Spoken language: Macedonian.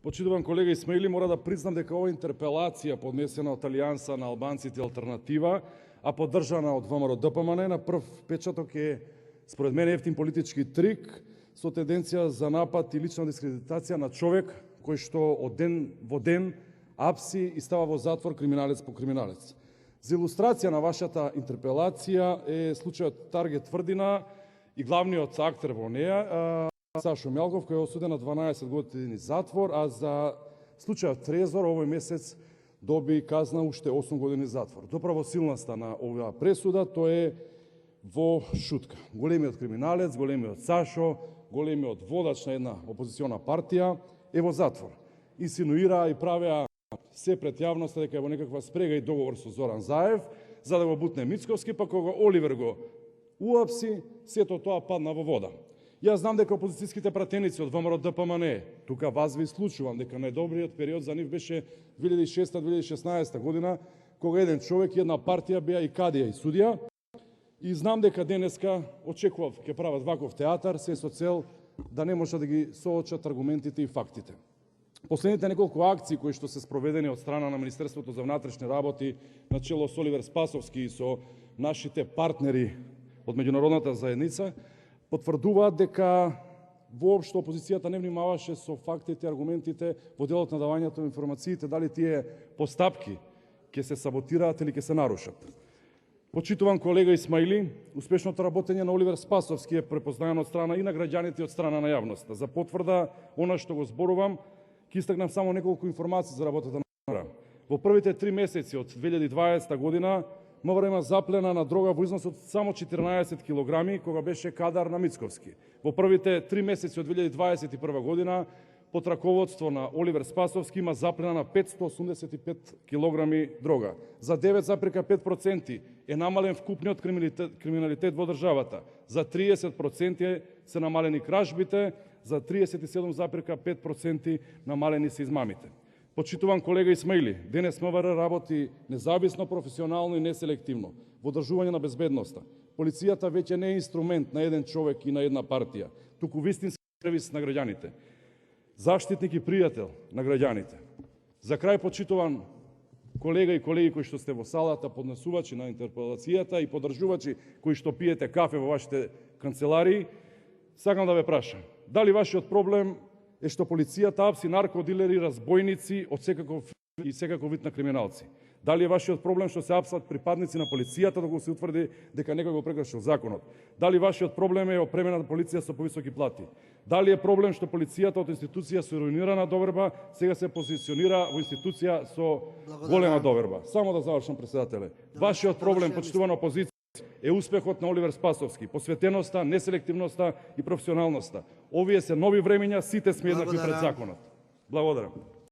Почитуван колега Исмаили, мора да признам дека ова интерпелација поднесена од Алијанса на албанците Алтернатива, а поддржана од ВМРО-ДПМН, на прв печаток е, според мене, ефтин политички трик со тенденција за напад и лична дискредитација на човек кој што од ден во ден апси и става во затвор криминалец по криминалец. За илустрација на вашата интерпелација е случајот Таргет Тврдина и главниот актер во неја, Сашо Мјалков, кој е осуден на 12 години затвор, а за случајот Трезор овој месец доби казна уште 8 години затвор. До правосилноста на оваа пресуда тој е во шутка. Големиот криминалец, големиот Сашо, големиот водач на една опозициона партија е во затвор. Инсинуираа и правеа се пред јавноста дека е во некаква спрега и договор со Зоран Заев, за да го бутне Мицковски, па кога Оливер го уапси, сето тоа падна во вода. Јас знам дека опозицијските пратеници од ВМРО-ДПМН, тука вас ви случувам дека најдобриот период за нив беше 2006-2016 година, кога еден човек и една партија беа и кадија и судија, и знам дека денеска очекував ќе прават ваков театар, се со цел да не може да ги соочат аргументите и фактите. Последните неколку акции кои што се спроведени од страна на Министерството за внатрешни работи на чело со Оливер Спасовски и со нашите партнери од меѓународната заедница потврдуваат дека воопшто опозицијата не внимаваше со фактите и аргументите во делот на давањето на информациите, дали тие постапки ќе се саботираат или ќе се нарушат. Почитуван колега Исмаили, успешното работење на Оливер Спасовски е препознаено од страна и на граѓаните и од страна на јавноста. За потврда, она што го зборувам, ќе истакнам само неколку информации за работата на МВР. Во првите 3 месеци од 2020 година МВР има заплена на дрога во износ од само 14 килограми, кога беше кадар на Мицковски. Во првите 3 месеци од 2021 година, под раководство на Оливер Спасовски има заплена на 585 килограми дрога. За 9,5% е намален вкупниот криминалитет во државата. За 30% се намалени кражбите, за 37,5% намалени се измамите. Почитуван колега Исмаили, денес МВР работи независно, професионално и неселективно во одржување на безбедноста. Полицијата веќе не е инструмент на еден човек и на една партија, туку вистински сервис на граѓаните. Заштитник и пријател на граѓаните. За крај, почитуван колега и колеги кои што сте во салата, поднесувачи на интерпелацијата и поддржувачи кои што пиете кафе во вашите канцеларии, сакам да ве прашам, дали вашиот проблем е што полицијата апси наркодилери, разбойници од секаков вид на криминалци? Дали е вашиот проблем што се апсат припадници на полицијата доколку се утврди дека некој го прекршил законот? Дали вашиот проблем е опремената полиција со повисоки плати? Дали е проблем што полицијата од институција со руинирана доверба сега се позиционира во институција со голема доверба? Само да завршам, председателе. Вашиот проблем, почитувана опозиција, е успехот на Оливер Спасовски, посветеноста, неселективноста и професионалноста. Овие се нови времења, сите сме еднакви пред законот. Благодарам.